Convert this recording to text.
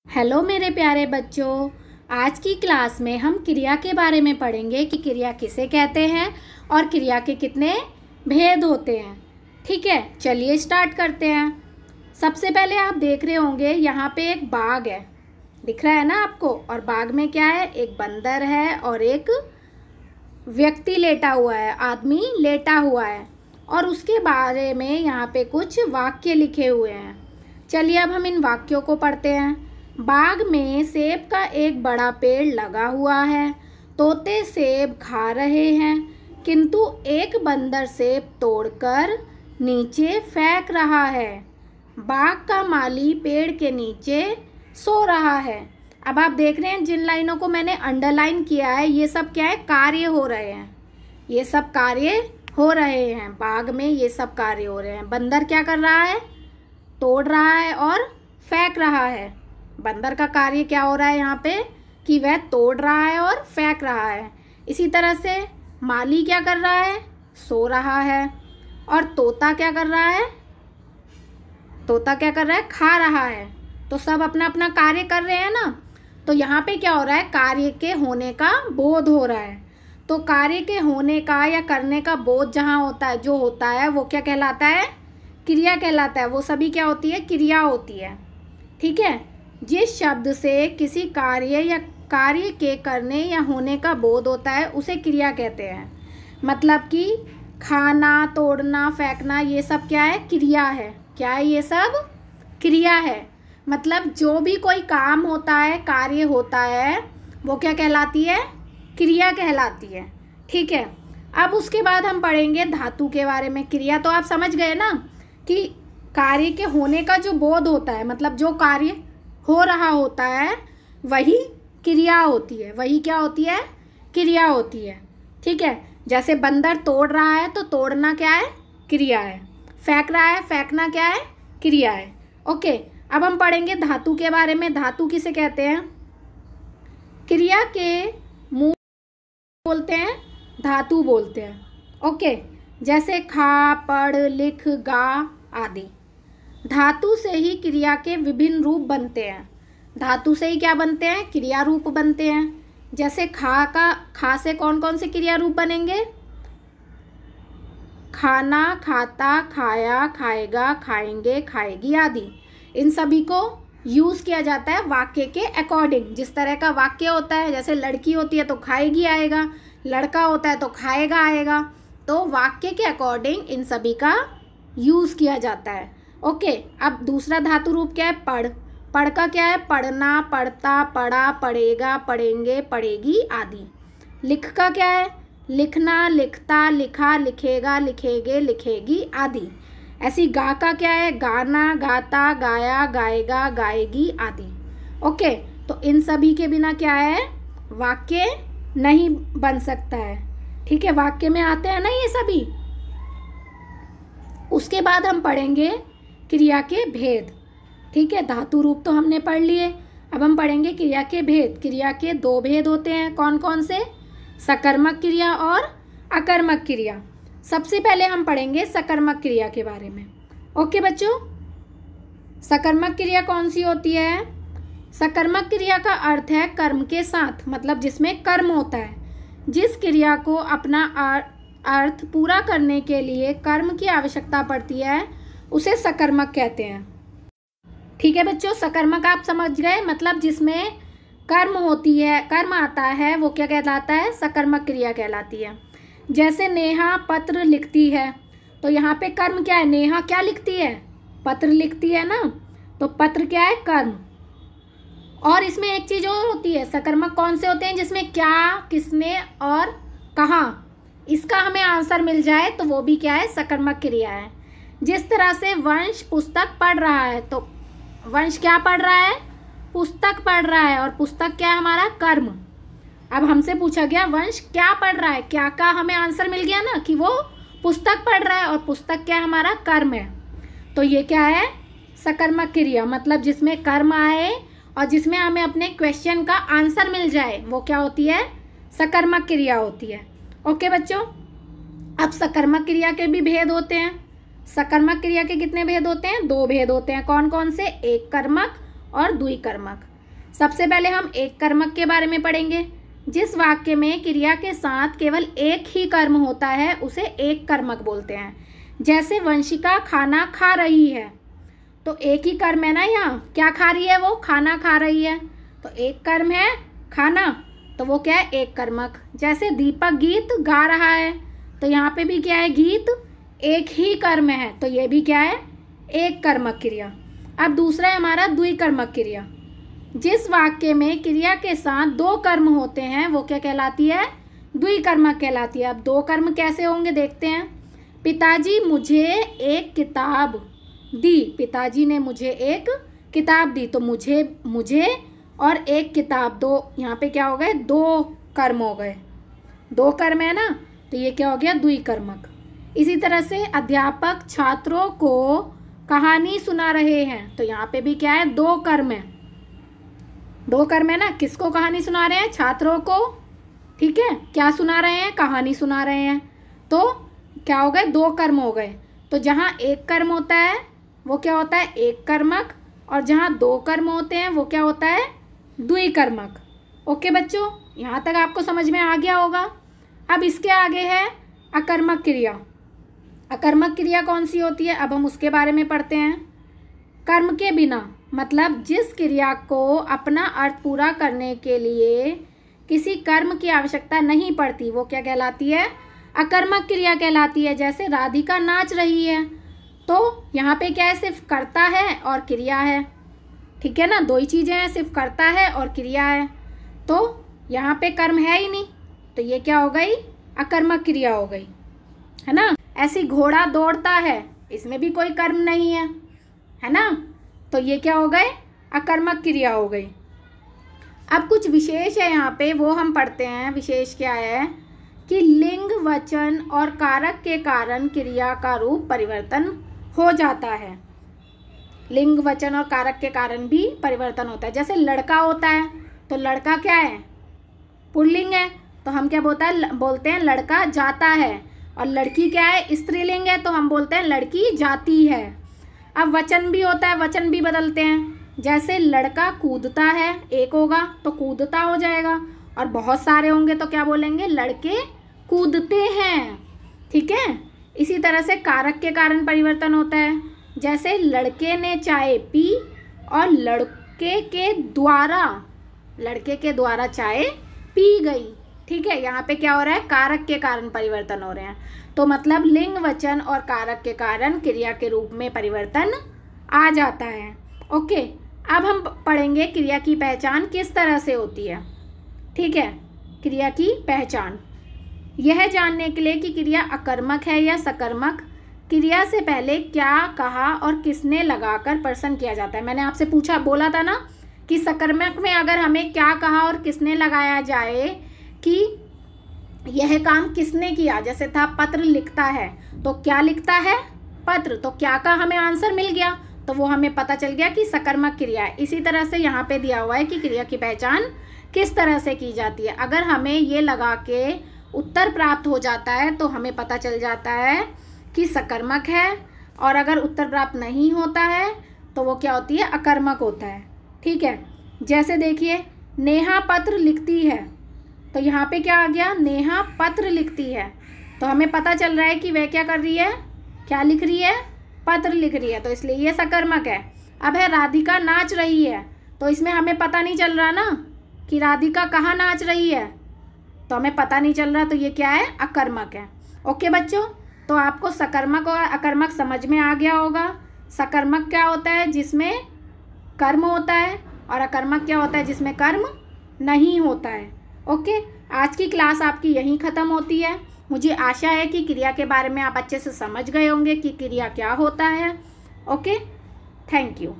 Hello मेरे प्यारे बच्चों, आज की क्लास में हम क्रिया के बारे में पढ़ेंगे कि क्रिया किसे कहते हैं और क्रिया के कितने भेद होते हैं। ठीक है, चलिए स्टार्ट करते हैं। सबसे पहले आप देख रहे होंगे यहाँ पे एक बाग है, दिख रहा है ना आपको। और बाग में क्या है, एक बंदर है और एक व्यक्ति लेटा हुआ है, आदमी लेटा हुआ है। और उसके बारे में यहाँ पे कुछ वाक्य लिखे हुए हैं। चलिए अब हम इन वाक्यों को पढ़ते हैं। बाग में सेब का एक बड़ा पेड़ लगा हुआ है। तोते सेब खा रहे हैं, किंतु एक बंदर सेब तोड़कर नीचे फेंक रहा है। बाग का माली पेड़ के नीचे सो रहा है। अब आप देख रहे हैं जिन लाइनों को मैंने अंडरलाइन किया है, ये सब क्या है, कार्य हो रहे हैं। ये सब कार्य हो रहे हैं, बाग में ये सब कार्य हो रहे हैं। बंदर क्या कर रहा है, तोड़ रहा है और फेंक रहा है। बंदर का कार्य क्या हो रहा है यहाँ पे कि वह तोड़ रहा है और फेंक रहा है। इसी तरह से माली क्या कर रहा है, सो रहा है। और तोता क्या कर रहा है, तोता क्या कर रहा है, खा रहा है। तो सब अपना अपना कार्य कर रहे हैं ना। तो यहाँ पे क्या हो रहा है, कार्य के होने का बोध हो रहा है। तो कार्य के होने का या करने का बोध जहाँ होता है, जो होता है वो क्या कहलाता है, क्रिया कहलाता है। वो सभी क्या होती है, क्रिया होती है। ठीक है, जिस शब्द से किसी कार्य या कार्य के करने या होने का बोध होता है उसे क्रिया कहते हैं। मतलब कि खाना, तोड़ना, फेंकना, ये सब क्या है, क्रिया है। क्या है, ये सब क्रिया है। मतलब जो भी कोई काम होता है, कार्य होता है, वो क्या कहलाती है, क्रिया कहलाती है। ठीक है, अब उसके बाद हम पढ़ेंगे धातु के बारे में। क्रिया तो आप समझ गए ना कि कार्य के होने का जो बोध होता है, मतलब जो कार्य हो रहा होता है वही क्रिया होती है। वही क्या होती है, क्रिया होती है। ठीक है, जैसे बंदर तोड़ रहा है तो तोड़ना क्या है, क्रिया है। फेंक रहा है, फेंकना क्या है, क्रिया है। ओके, अब हम पढ़ेंगे धातु के बारे में। धातु किसे कहते हैं, क्रिया के मूल बोलते हैं, धातु बोलते हैं। ओके, जैसे खा, पढ़, लिख, गा आदि। धातु से ही क्रिया के विभिन्न रूप बनते हैं। धातु से ही क्या बनते हैं, क्रिया रूप बनते हैं। जैसे खा से कौन कौन से क्रिया रूप बनेंगे, खाना, खाता, खाया, खाएगा, खाएंगे, खाएगी आदि। इन सभी को यूज़ किया जाता है वाक्य के अकॉर्डिंग। जिस तरह का वाक्य होता है, जैसे लड़की होती है तो खाएगी आएगा, लड़का होता है तो खाएगा आएगा। तो वाक्य के अकॉर्डिंग इन सभी का यूज़ किया जाता है। ओके, अब दूसरा धातु रूप क्या है, पढ़। पढ़ का क्या है, पढ़ना, पढ़ता, पढ़ा, पढ़ेगा, पढ़ेंगे, पढ़ेगी आदि। लिख का क्या है, लिखना, लिखता, लिखा, लिखेगा, लिखेगे, लिखेगी आदि। ऐसी गा का क्या है, गाना, गाता, गाया, गाएगा, गाएगी आदि। ओके, तो इन सभी के बिना क्या है, वाक्य नहीं बन सकता है। ठीक है, वाक्य में आते हैं ना ये सभी। उसके बाद हम पढ़ेंगे क्रिया के भेद। ठीक है, धातु रूप तो हमने पढ़ लिए। अब हम पढ़ेंगे क्रिया के भेद। क्रिया के दो भेद होते हैं, कौन कौन से, सकर्मक क्रिया और अकर्मक क्रिया। सबसे पहले हम पढ़ेंगे सकर्मक क्रिया के बारे में। ओके बच्चों, सकर्मक क्रिया कौन सी होती है, सकर्मक क्रिया का अर्थ है कर्म के साथ, मतलब जिसमें कर्म होता है। जिस क्रिया को अपना अर्थ पूरा करने के लिए कर्म की आवश्यकता पड़ती है उसे सकर्मक कहते हैं। ठीक है बच्चों, सकर्मक आप समझ गए, मतलब जिसमें कर्म होती है, कर्म आता है, वो क्या कहलाता है, सकर्मक क्रिया कहलाती है। जैसे नेहा पत्र लिखती है, तो यहाँ पे कर्म क्या है, नेहा क्या लिखती है, पत्र लिखती है ना। तो पत्र क्या है, कर्म। और इसमें एक चीज़ और होती है, सकर्मक कौन से होते हैं, जिसमें क्या, किसने और कहाँ, इसका हमें आंसर मिल जाए तो वो भी क्या है, सकर्मक क्रिया है। जिस तरह से वंश पुस्तक पढ़ रहा है, तो वंश क्या पढ़ रहा है, पुस्तक पढ़ रहा है। और पुस्तक क्या है, हमारा कर्म। अब हमसे पूछा गया वंश क्या पढ़ रहा है, क्या का हमें आंसर मिल गया ना कि वो पुस्तक पढ़ रहा है, और पुस्तक क्या है, हमारा कर्म है। तो ये क्या है, सकर्मक क्रिया, मतलब जिसमें कर्म आए और जिसमें हमें अपने क्वेश्चन का आंसर मिल जाए, वो क्या होती है, सकर्मक क्रिया होती है। ओके बच्चों, अब सकर्मक क्रिया के भी भेद होते हैं। सकर्मक क्रिया के कितने भेद होते हैं, दो भेद होते हैं। कौन कौन से, एक कर्मक और द्विकर्मक। सबसे पहले हम एक कर्मक के बारे में पढ़ेंगे। जिस वाक्य में क्रिया के साथ केवल एक ही कर्म होता है उसे एक कर्मक बोलते हैं। जैसे वंशिका खाना खा रही है, तो एक ही कर्म है ना, यहाँ क्या खा रही है, वो खाना खा रही है, तो एक कर्म है खाना, तो वो क्या है, एक कर्मक। जैसे दीपक गीत गा रहा है, तो यहाँ पे भी क्या है, गीत एक ही कर्म है, तो ये भी क्या है, एक कर्मक क्रिया। अब दूसरा है हमारा द्विकर्मक क्रिया। जिस वाक्य में क्रिया के साथ दो कर्म होते हैं वो क्या कहलाती है, द्विकर्मक कहलाती है। अब दो कर्म कैसे होंगे देखते हैं। पिताजी मुझे एक किताब दी, पिताजी ने मुझे एक किताब दी, तो मुझे और एक किताब, दो, यहाँ पे क्या हो गए, दो कर्म हो गए, दो कर्म है ना, तो ये क्या हो गया, द्विकर्मक। इसी तरह से अध्यापक छात्रों को कहानी सुना रहे हैं, तो यहाँ पे भी क्या है, दो कर्म है, दो कर्म है ना। किसको कहानी सुना रहे हैं, छात्रों को, ठीक है, क्या सुना रहे हैं, कहानी सुना रहे हैं, तो क्या हो गए, दो कर्म हो गए। तो जहाँ एक कर्म होता है वो क्या होता है, एक कर्मक, और जहाँ दो कर्म होते हैं वो क्या होता है, द्विकर्मक। ओके बच्चों, यहाँ तक आपको समझ में आ गया होगा। अब इसके आगे है अकर्मक क्रिया। अकर्मक क्रिया कौन सी होती है, अब हम उसके बारे में पढ़ते हैं। कर्म के बिना, मतलब जिस क्रिया को अपना अर्थ पूरा करने के लिए किसी कर्म की आवश्यकता नहीं पड़ती, वो क्या कहलाती है, अकर्मक क्रिया कहलाती है। जैसे राधिका नाच रही है, तो यहाँ पे क्या है, सिर्फ कर्ता है और क्रिया है, ठीक है ना, दो ही चीज़ें हैं, सिर्फ कर्ता है और क्रिया है, तो यहाँ पे कर्म है ही नहीं, तो ये क्या हो गई, अकर्मक क्रिया हो गई, है ना। ऐसी घोड़ा दौड़ता है, इसमें भी कोई कर्म नहीं है ना, तो ये क्या हो गए, अकर्मक क्रिया हो गई। अब कुछ विशेष है यहाँ पे, वो हम पढ़ते हैं। विशेष क्या है कि लिंग, वचन और कारक के कारण क्रिया का रूप परिवर्तन हो जाता है। लिंग, वचन और कारक के कारण भी परिवर्तन होता है। जैसे लड़का होता है, तो लड़का क्या है, पुल्लिंग है, तो हम क्या बोलते हैं, लड़का जाता है। और लड़की क्या है, स्त्रीलिंग है, तो हम बोलते हैं लड़की जाती है। अब वचन भी होता है, वचन भी बदलते हैं। जैसे लड़का कूदता है, एक होगा तो कूदता हो जाएगा, और बहुत सारे होंगे तो क्या बोलेंगे, लड़के कूदते हैं, ठीक है। इसी तरह से कारक के कारण परिवर्तन होता है। जैसे लड़के ने चाय पी, और लड़के के द्वारा चाय पी गई, ठीक है। यहाँ पे क्या हो रहा है, कारक के कारण परिवर्तन हो रहे हैं। तो मतलब लिंग, वचन और कारक के कारण क्रिया के रूप में परिवर्तन आ जाता है। ओके, अब हम पढ़ेंगे क्रिया की पहचान किस तरह से होती है, ठीक है। क्रिया की पहचान, यह जानने के लिए कि क्रिया अकर्मक है या सकर्मक, क्रिया से पहले क्या कहा और किसने लगाकर प्रश्न किया जाता है। मैंने आपसे बोला था ना कि सकर्मक में अगर हमें क्या कहा और किसने लगाया जाए, कि यह काम किसने किया, जैसे था पत्र लिखता है, तो क्या लिखता है, पत्र, तो क्या का हमें आंसर मिल गया, तो वो हमें पता चल गया कि सकर्मक क्रिया है। इसी तरह से यहाँ पे दिया हुआ है कि क्रिया की पहचान किस तरह से की जाती है। अगर हमें ये लगा के उत्तर प्राप्त हो जाता है तो हमें पता चल जाता है कि सकर्मक है, और अगर उत्तर प्राप्त नहीं होता है तो वो क्या होती है, अकर्मक होता है, ठीक है। जैसे देखिए, नेहा पत्र लिखती है, तो यहाँ पे क्या आ गया, नेहा पत्र लिखती है, तो हमें पता चल रहा है कि वह क्या कर रही है, क्या लिख रही है, पत्र लिख रही है, तो इसलिए ये सकर्मक है। अब है राधिका नाच रही है, तो इसमें हमें पता नहीं चल रहा ना कि राधिका कहाँ नाच रही है, तो हमें पता नहीं चल रहा, तो ये क्या है, अकर्मक है। ओके बच्चों, तो आपको सकर्मक और अकर्मक समझ में आ गया होगा। सकर्मक क्या होता है, जिसमें कर्म होता है, और अकर्मक क्या होता है, जिसमें कर्म नहीं होता है। ओके, आज की क्लास आपकी यहीं ख़त्म होती है। मुझे आशा है कि क्रिया के बारे में आप अच्छे से समझ गए होंगे कि क्रिया क्या होता है। Okay, thank you.